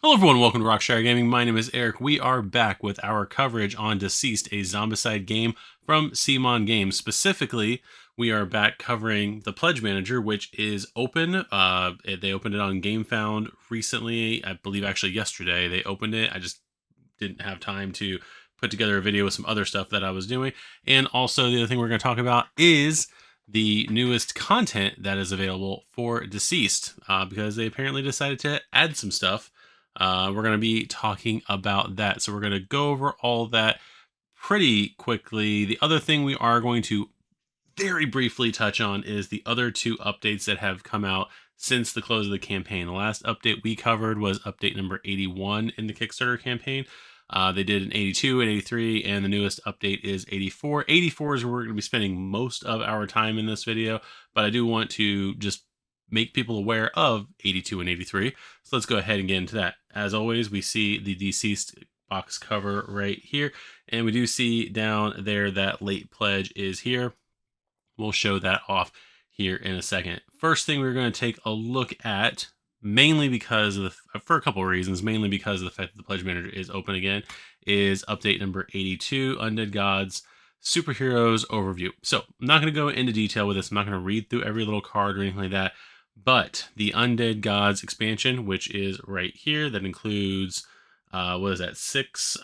Hello everyone, welcome to Rockshire Gaming. My name is Eric. We are back with our coverage on DCeased, a Zombicide game from CMON Games. Specifically, we are back covering the Pledge Manager, which is open. They opened it on GameFound recently. I believe actually yesterday they opened it. I just didn't have time to put together a video with some other stuff that I was doing. And also the other thing we're going to talk about is the newest content that is available for DCeased, because they apparently decided to add some stuff. We're going to be talking about that. So we're going to go over all that pretty quickly. The other thing we are going to very briefly touch on is the other two updates that have come out since the close of the campaign. The last update we covered was update number 81 in the Kickstarter campaign. They did an 82 and 83, and the newest update is 84. 84 is where we're going to be spending most of our time in this video, but I do want to just make people aware of 82 and 83. So let's go ahead and get into that. As always, we see the DCeased box cover right here, and we do see down there that late pledge is here. We'll show that off here in a second. First thing we're going to take a look at, mainly because of for a couple of reasons, mainly because of the fact that the Pledge Manager is open again, is update number 82, Undead Gods Superheroes Overview. So I'm not going to go into detail with this. I'm not going to read through every little card or anything like that. But the Undead Gods expansion, which is right here, that includes, what is that, 6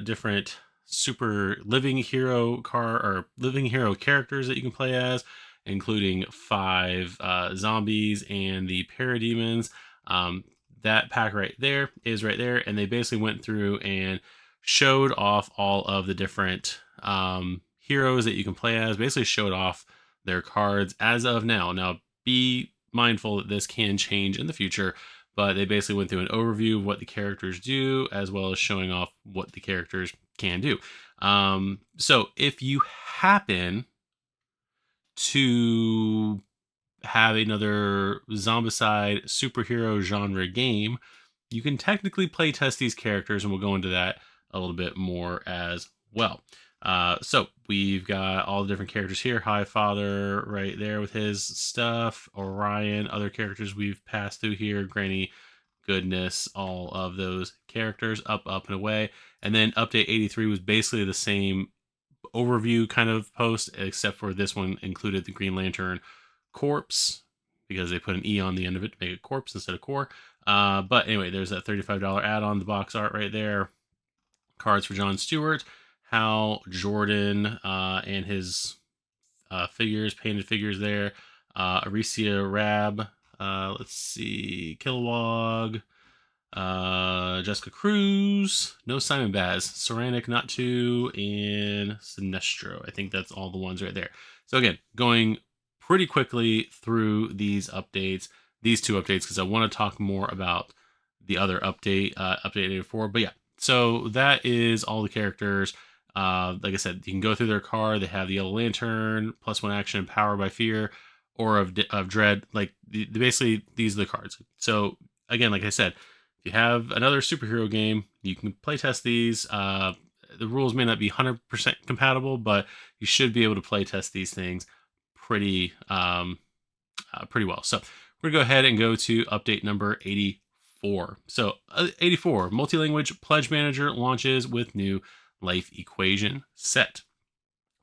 different super living hero characters that you can play as, including 5 zombies and the parademons. That pack right there is right there, and they basically went through and showed off all of the different heroes that you can play as, basically showed off their cards as of now. Now, be mindful that this can change in the future, but they basically went through an overview of what the characters do, as well as showing off what the characters can do. So if you happen to have another Zombicide superhero genre game, you can technically play test these characters, and we'll go into that a little bit more as well. So we've got all the different characters here. Highfather right there with his stuff. Orion, other characters we've passed through here. Granny Goodness, all of those characters up, and away. And then update 83 was basically the same overview kind of post, except for this one included the Green Lantern corpse, because they put an E on the end of it to make it corpse instead of core. But anyway, there's that $35 add-on, the box art right there. Cards for John Stewart, Hal Jordan, and his painted figures there. Aricia Rab, let's see, Kilowog, Jessica Cruz, no Simon Baz, Ceramic Not2, and Sinestro. I think that's all the ones right there. So again, going pretty quickly through these updates, these two updates, because I want to talk more about the other update, update 84. But yeah, so that is all the characters. Like I said, you can go through their card. They have the Yellow Lantern, +1 action, Power by Fear, or of Dread. Like basically, these are the cards. So again, like I said, if you have another superhero game, you can playtest these. The rules may not be 100% compatible, but you should be able to playtest these things pretty well. So we're gonna go ahead and go to update number 84. So 84, multi-language Pledge Manager launches with new life equation set.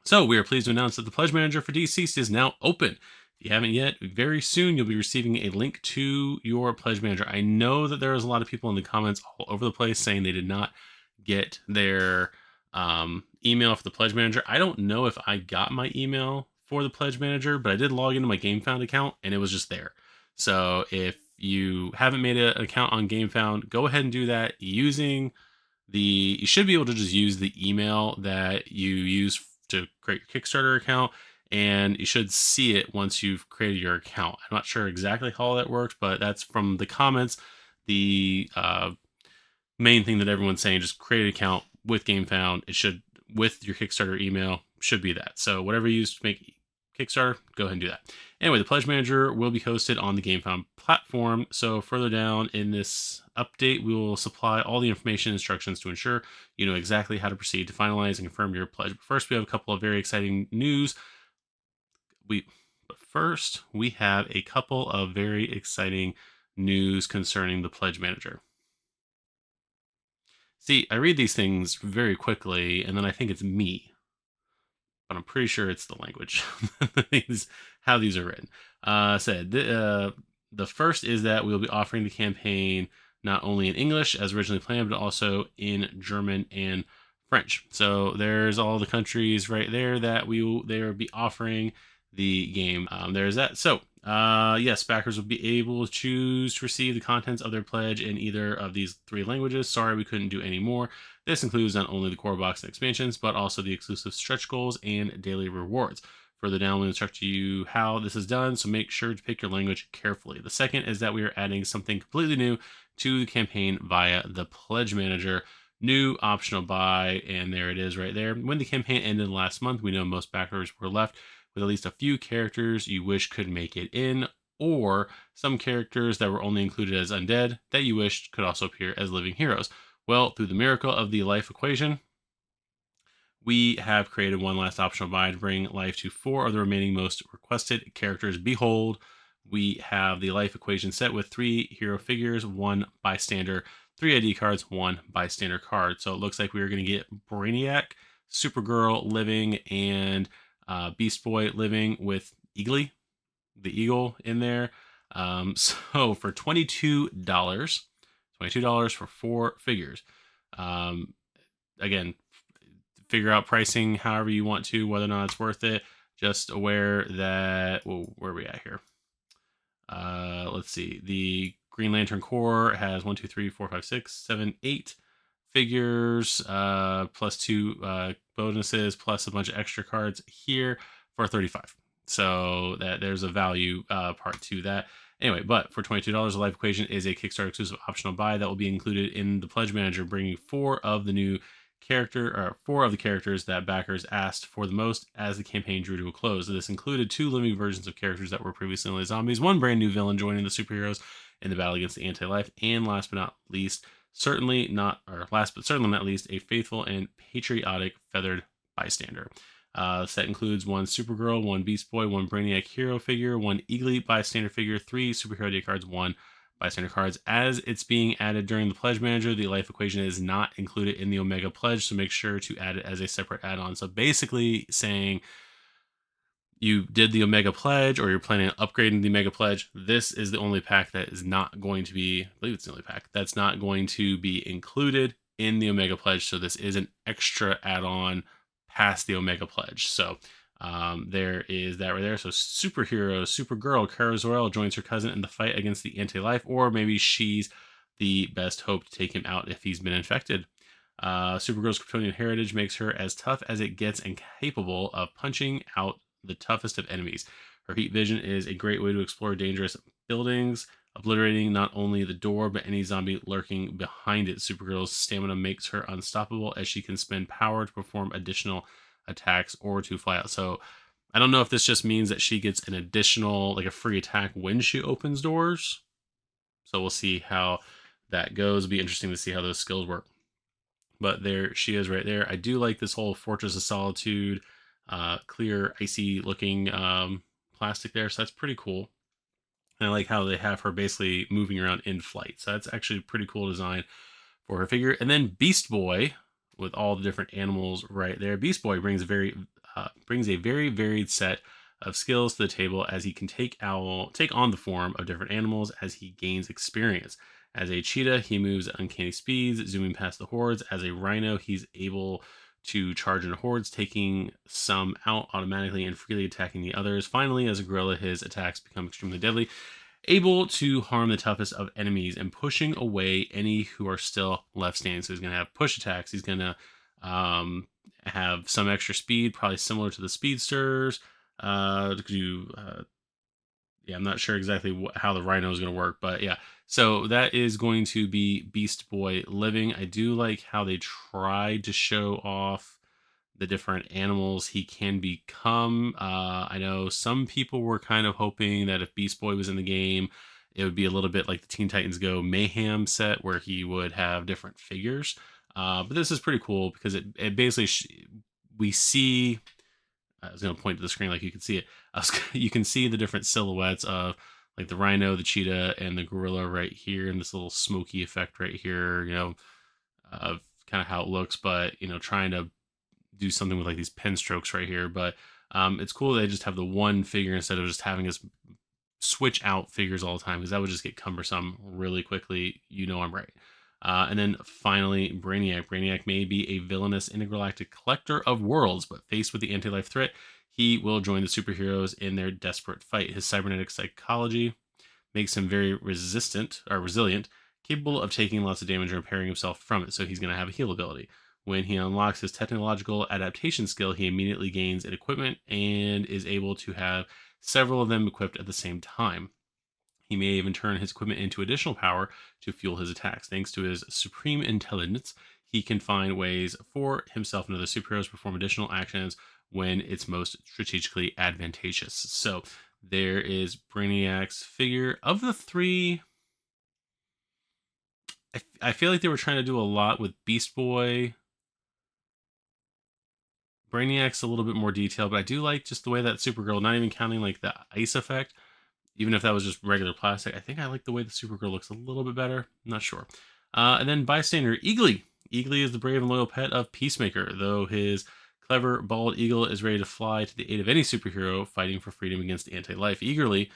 So we are pleased to announce that the Pledge Manager for DCeased is now open. If you haven't yet, very soon you'll be receiving a link to your Pledge Manager. I know that there was a lot of people in the comments all over the place saying they did not get their email for the Pledge Manager. I don't know if I got my email for the Pledge Manager, but I did log into my GameFound account and it was just there. So if you haven't made an account on GameFound, go ahead and do that using you should be able to just use the email that you use to create your Kickstarter account, and you should see it once you've created your account. I'm not sure exactly how that works, but that's from the comments. The main thing that everyone's saying, just create an account with GameFound. It should, with your Kickstarter email, should be that. So whatever you use to make Kickstarter, go ahead and do that. Anyway, the Pledge Manager will be hosted on the GameFound platform. So further down in this update, we will supply all the information and instructions to ensure you know exactly how to proceed to finalize and confirm your pledge. But first, we have a couple of very exciting news. First, we have a couple of very exciting news concerning the Pledge Manager. See, I read these things very quickly, and then I think it's me, but I'm pretty sure it's the language. How these are written. The first is that we'll be offering the campaign not only in English as originally planned, but also in German and French. So there's all the countries right there that they will be offering the game. There's that. So yes, backers will be able to choose to receive the contents of their pledge in either of these three languages. Sorry, we couldn't do any more. This includes not only the core box and expansions, but also the exclusive stretch goals and daily rewards. Further down, we'll instruct you how this is done, so make sure to pick your language carefully. The second is that we are adding something completely new to the campaign via the Pledge Manager. New optional buy, and there it is right there. When the campaign ended last month, we know most backers were left with at least a few characters you wish could make it in, or some characters that were only included as undead that you wished could also appear as living heroes. Well, through the miracle of the life equation, we have created one last optional buy to bring life to 4 of the remaining most requested characters. Behold, we have the life equation set with 3 hero figures, 1 bystander, 3 ID cards, 1 bystander card. So it looks like we are going to get Brainiac, Supergirl living, and Beast Boy living with Eagly, the eagle in there. So for $22 for 4 figures. Again, figure out pricing however you want to, whether or not it's worth it. Just aware that, well, where are we at here? Let's see. The Green Lantern Corps has 1, 2, 3, 4, 5, 6, 7, 8 figures, plus 2 bonuses, plus a bunch of extra cards here for 35. So that there's a value part to that. Anyway, but for $22, the Life Equation is a Kickstarter exclusive optional buy that will be included in the Pledge Manager, bringing 4 of the characters that backers asked for the most as the campaign drew to a close. This included 2 living versions of characters that were previously only zombies, 1 brand new villain joining the superheroes in the battle against the anti-life, and last but not least, certainly not least, a faithful and patriotic feathered bystander. The set includes 1 Supergirl, 1 Beast Boy, 1 Brainiac hero figure, 1 Eagly bystander figure, 3 superhero day cards, 1 bystander cards. As it's being added during the Pledge Manager, the life equation is not included in the Omega Pledge, so make sure to add it as a separate add-on. So basically saying you did the Omega Pledge or you're planning on upgrading the Omega Pledge, this is the only pack that is not going to be, I believe it's the only pack, that's not going to be included in the Omega Pledge. So this is an extra add-on past the Omega Pledge. So there is that right there. So superhero, Supergirl, Kara Zor-El joins her cousin in the fight against the anti-life, or maybe she's the best hope to take him out if he's been infected. Supergirl's Kryptonian heritage makes her as tough as it gets and capable of punching out the toughest of enemies. Her heat vision is a great way to explore dangerous buildings, obliterating not only the door but any zombie lurking behind it. Supergirl's stamina makes her unstoppable as she can spend power to perform additional attacks or to fly out. So I don't know if this just means that she gets an additional, like a free attack when she opens doors. So we'll see how that goes. It'll be interesting to see how those skills work. But there she is right there. I do like this whole Fortress of Solitude, clear, icy looking plastic there. So that's pretty cool. And I like how they have her basically moving around in flight. So that's actually a pretty cool design for her figure. And then Beast Boy with all the different animals right there. Beast Boy brings a very varied set of skills to the table as he can take on the form of different animals as he gains experience. As a cheetah, he moves at uncanny speeds, zooming past the hordes. As a rhino, he's able to charge into hordes, taking some out automatically and freely attacking the others. Finally, as a gorilla, his attacks become extremely deadly, able to harm the toughest of enemies and pushing away any who are still left standing. So he's going to have push attacks. He's going to have some extra speed, probably similar to the speedsters. I'm not sure exactly how the rhino is going to work, but yeah. So that is going to be Beast Boy living. I do like how they tried to show off the different animals he can become. I know some people were kind of hoping that if Beast Boy was in the game, it would be a little bit like the Teen Titans Go Mayhem set where he would have different figures. But this is pretty cool because it basically, we see, I was going to point to the screen like you can see it. You can see the different silhouettes of like the rhino, the cheetah, and the gorilla right here, and this little smoky effect right here. kind of how it looks, but trying to do something with like these pen strokes right here. But it's cool they just have the one figure instead of just having us switch out figures all the time, because that would just get cumbersome really quickly. I'm right. And then finally, Brainiac. Brainiac may be a villainous intergalactic collector of worlds, but faced with the anti-life threat, he will join the superheroes in their desperate fight. His cybernetic psychology makes him very resilient, capable of taking lots of damage and repairing himself from it. So he's going to have a heal ability. When he unlocks his technological adaptation skill, he immediately gains an equipment and is able to have several of them equipped at the same time. He may even turn his equipment into additional power to fuel his attacks. Thanks to his supreme intelligence, he can find ways for himself and other superheroes to perform additional actions when it's most strategically advantageous. So there is Brainiac's figure. Of the three, I feel like they were trying to do a lot with Beast Boy. Brainiac's a little bit more detailed, but I do like just the way that Supergirl, not even counting like the ice effect, even if that was just regular plastic, I think I like the way the Supergirl looks a little bit better. I'm not sure. And then bystander, Eagly. Eagly is the brave and loyal pet of Peacemaker, though his clever bald eagle is ready to fly to the aid of any superhero fighting for freedom against anti-life. Eagly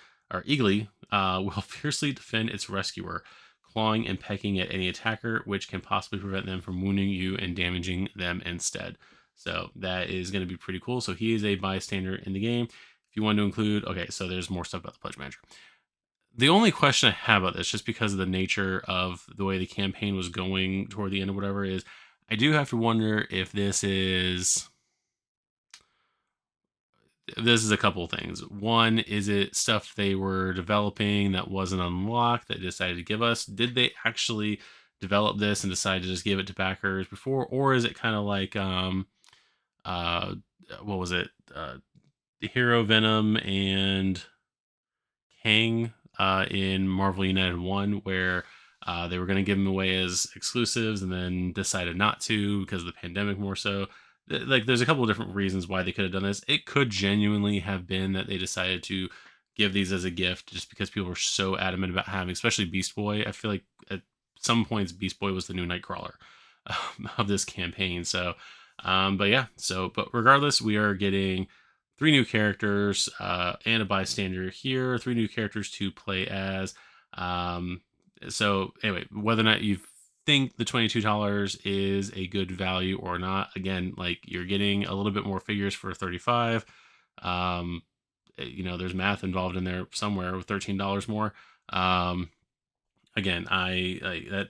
will fiercely defend its rescuer, clawing and pecking at any attacker, which can possibly prevent them from wounding you and damaging them instead. So that is going to be pretty cool. So he is a bystander in the game. If you want to include, okay, so there's more stuff about the pledge manager. The only question I have about this, just because of the nature of the way the campaign was going toward the end or whatever, is I do have to wonder if this is a couple of things. One, is it stuff they were developing that wasn't unlocked that decided to give us? Did they actually develop this and decide to just give it to backers before? Or is it kind of like, what was it? Hero Venom and Kang in Marvel United 1, where they were going to give them away as exclusives and then decided not to because of the pandemic more so. Like, there's a couple of different reasons why they could have done this. It could genuinely have been that they decided to give these as a gift just because people were so adamant about having, especially Beast Boy. I feel like at some points Beast Boy was the new Nightcrawler of this campaign. So, but regardless, we are getting 3 new characters and a bystander here. 3 new characters to play as. So anyway, whether or not you think the $22 is a good value or not, again, like, you're getting a little bit more figures for $35. There's math involved in there somewhere with $13 more. Again,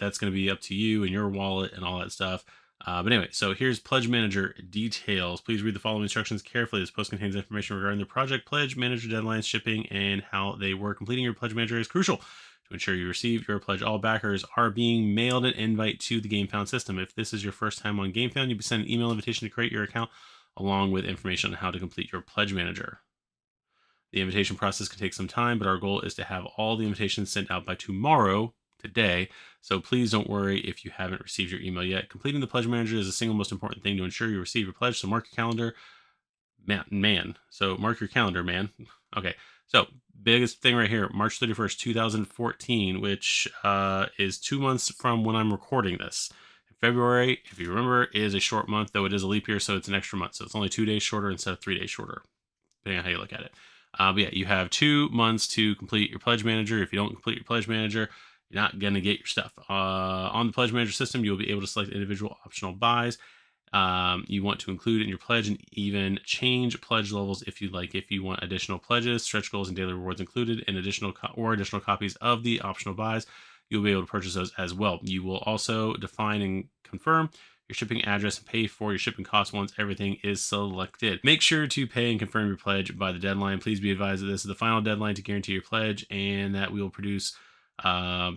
that's going to be up to you and your wallet and all that stuff. But anyway, so here's Pledge Manager details. Please read the following instructions carefully. This post contains information regarding the project Pledge Manager deadlines, shipping, and how they work. Completing your Pledge Manager is crucial to ensure you receive your pledge. All backers are being mailed an invite to the GameFound system. If this is your first time on GameFound, you'll be sent an email invitation to create your account along with information on how to complete your Pledge Manager. The invitation process can take some time, but our goal is to have all the invitations sent out by today. So please don't worry if you haven't received your email yet. Completing the Pledge Manager is the single most important thing to ensure you receive your pledge. So mark your calendar, man. So mark your calendar, man. Okay. So biggest thing right here, March 31st, 2014, which is 2 months from when I'm recording this. February, if you remember, is a short month, though it is a leap year, so it's an extra month. So it's only 2 days shorter instead of 3 days shorter, depending on how you look at it. But yeah, you have 2 months to complete your Pledge Manager. If you don't complete your Pledge Manager, you're not going to get your stuff. On the Pledge Manager system, you'll be able to select individual optional buys you want to include in your pledge, and even change pledge levels if you'd like. If you want additional pledges, stretch goals, and daily rewards included, and additional copies of the optional buys, you'll be able to purchase those as well. You will also define and confirm your shipping address and pay for your shipping costs once everything is selected. Make sure to pay and confirm your pledge by the deadline. Please be advised that this is the final deadline to guarantee your pledge, and that we will produce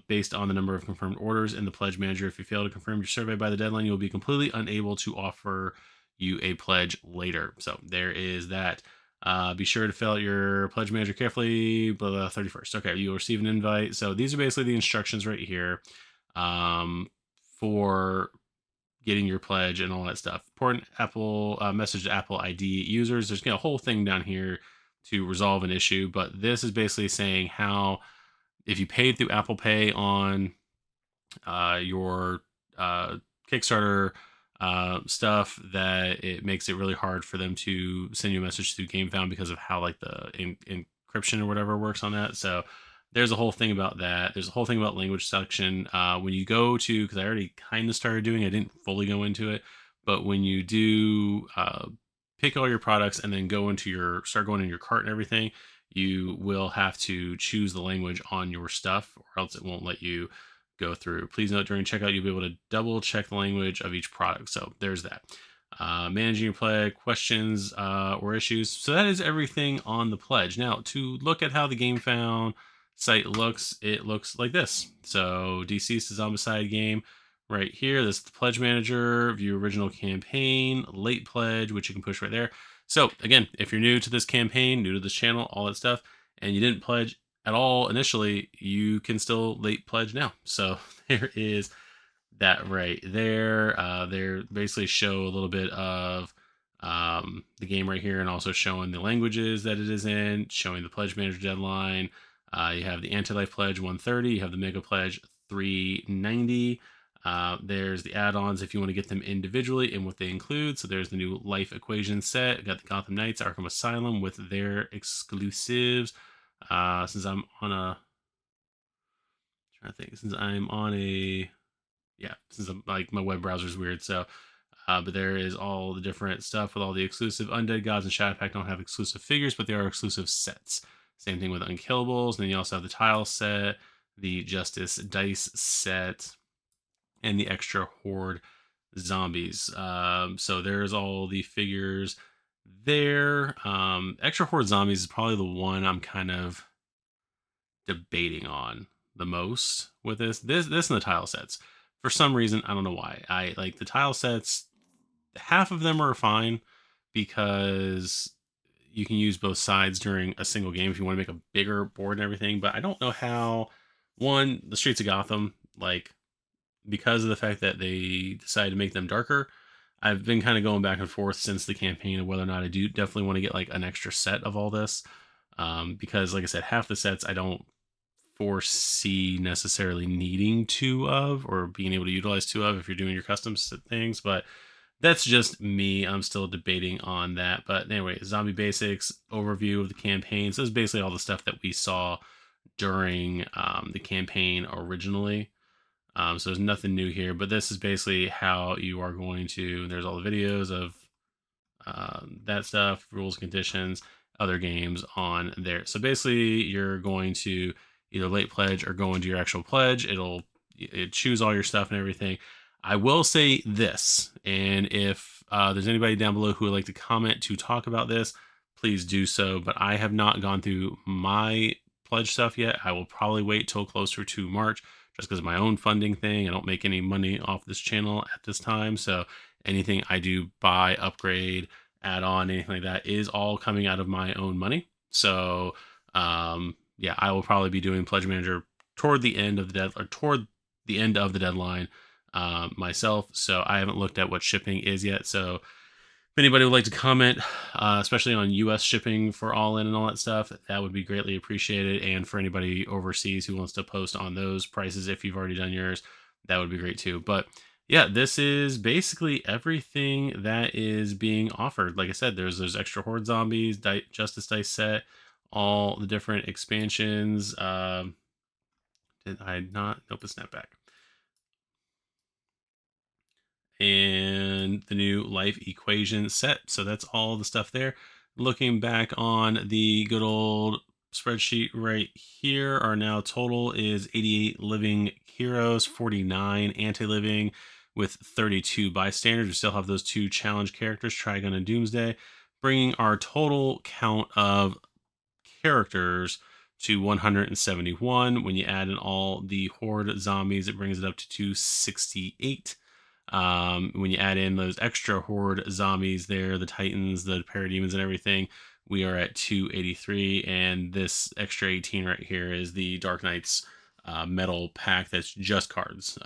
based on the number of confirmed orders in the Pledge Manager. If you fail to confirm your survey by the deadline, you will be completely unable to offer you a pledge later. So there is that. Be sure to fill out your Pledge Manager carefully by the 31st. Okay, you'll receive an invite. So these are basically the instructions right here for getting your pledge and all that stuff. Important Apple message to Apple ID users. There's a whole thing down here to resolve an issue, but this is basically saying how, if you paid through Apple Pay on your Kickstarter stuff that it makes it really hard for them to send you a message through GameFound because of how like the encryption or whatever works on that. So there's a whole thing about that. There's a whole thing about language section. When you go to, because I already kind of started doing, I didn't fully go into it, but when you do pick all your products and then start going in your cart and everything, you will have to choose the language on your stuff, or else it won't let you go through. Please note during checkout, you'll be able to double check the language of each product. So there's that. Managing your pledge, questions or issues. So that is everything on the pledge. Now, to look at how the GameFound site looks, it looks like this. So DCeased Zombicide Game right here. This is the pledge manager, view original campaign, late pledge, which you can push right there. So again, if you're new to this campaign, new to this channel, all that stuff, and you didn't pledge at all initially, you can still late pledge now. So there is that right there. They basically show a little bit of the game right here, and also showing the languages that it is in, showing the pledge manager deadline. You have the anti-life pledge 130, you have the mega pledge 390. There's the add-ons if you want to get them individually and what they include. So there's the new life equation set. We've got the Gotham Knights Arkham Asylum with their exclusives. Since I'm on a trying to think, since I'm on a since I'm like my web browser is weird, so but there is all the different stuff with all the exclusive Undead Gods and Shadow Pact don't have exclusive figures, but they are exclusive sets. Same thing with Unkillables. And then you also have the tile set, the Justice dice set, and the extra Horde zombies. So there's all the figures there. Extra Horde zombies is probably the one I'm kind of debating on the most with this and the tile sets. For some reason, I don't know why. I like the tile sets. Half of them are fine because you can use both sides during a single game if you want to make a bigger board and everything. But I don't know how, one, the Streets of Gotham, like, because of the fact that they decided to make them darker, I've been kind of going back and forth since the campaign of whether or not I do definitely want to get like an extra set of all this. Because like I said, half the sets I don't foresee necessarily needing two of or being able to utilize two of if you're doing your custom things, but that's just me. I'm still debating on that. But anyway, zombie basics overview of the campaign. So this is basically all the stuff that we saw during the campaign originally. So there's nothing new here, but this is basically how you are going to, there's all the videos of that stuff, rules, conditions, other games on there. So basically you're going to either late pledge or go into your actual pledge. It choose all your stuff and everything. I will say this, and if there's anybody down below who would like to comment to talk about this, please do so. But I have not gone through my pledge stuff yet. I will probably wait till closer to March just because of my own funding thing. I don't make any money off this channel at this time. So anything I do buy, upgrade, add on, anything like that is all coming out of my own money. So yeah, I will probably be doing Pledge Manager toward the end of the deadline myself. So I haven't looked at what shipping is yet. So if anybody would like to comment, especially on US shipping for all in and all that stuff, that would be greatly appreciated. And for anybody overseas who wants to post on those prices, if you've already done yours, that would be great too. But yeah, this is basically everything that is being offered. Like I said, there's those extra Horde zombies, Justice dice set, all the different expansions. Did I not? Nope, it's snap back. And the new life equation set. So that's all the stuff there. Looking back on the good old spreadsheet right here, our now total is 88 living heroes, 49 anti-living, with 32 bystanders. We still have those two challenge characters, Trigun and Doomsday, bringing our total count of characters to 171. When you add in all the Horde zombies, it brings it up to 268. When you add in those extra Horde zombies there, the Titans, the Parademons, and everything, we are at 283. And this extra 18 right here is the Dark Knights metal pack that's just cards.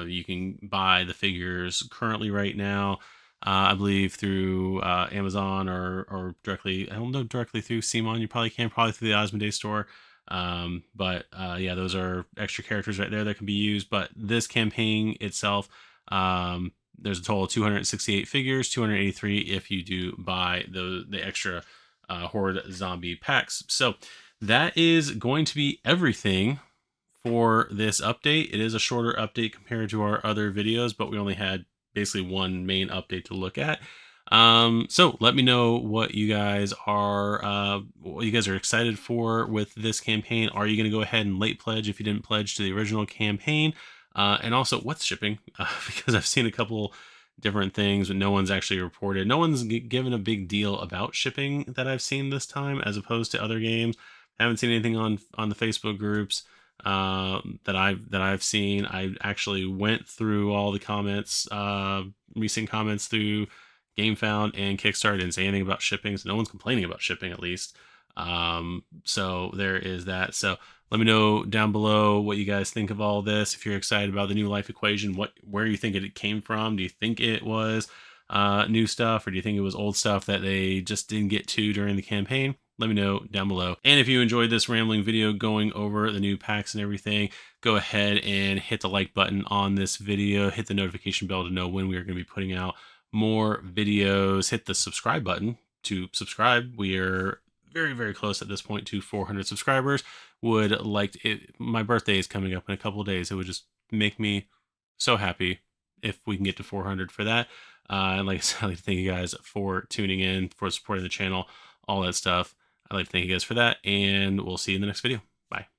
You can buy the figures currently right now, I believe through Amazon or directly, I don't know, directly through CMON. You probably can, probably through the Osmond store. But yeah, those are extra characters right there that can be used. But this campaign itself, there's a total of 268 figures, 283 if you do buy the extra Horde zombie packs. So that is going to be everything for this update. It is a shorter update compared to our other videos, but we only had basically one main update to look at. So let me know what you guys are excited for with this campaign. Are you going to go ahead and late pledge if you didn't pledge to the original campaign? And also, what's shipping? Because I've seen a couple different things, but no one's actually reported. No one's given a big deal about shipping that I've seen this time, as opposed to other games. I haven't seen anything on the Facebook groups that I've seen. I actually went through all the comments, recent comments through GameFound and Kickstarter. Didn't say anything about shipping, so no one's complaining about shipping at least. So there is that. So let me know down below what you guys think of all this. If you're excited about the new life equation, where you think it came from. Do you think it was new stuff, or do you think it was old stuff that they just didn't get to during the campaign? Let me know down below. And if you enjoyed this rambling video going over the new packs and everything, go ahead and hit the like button on this video. Hit the notification bell to know when we are going to be putting out more videos. Hit the subscribe button to subscribe. We are very, very close at this point to 400 subscribers. Would like it. My birthday is coming up in a couple of days. It would just make me so happy if we can get to 400 for that. And like I said, I'd like to thank you guys for tuning in, for supporting the channel, all that stuff. I'd like to thank you guys for that, and we'll see you in the next video. Bye.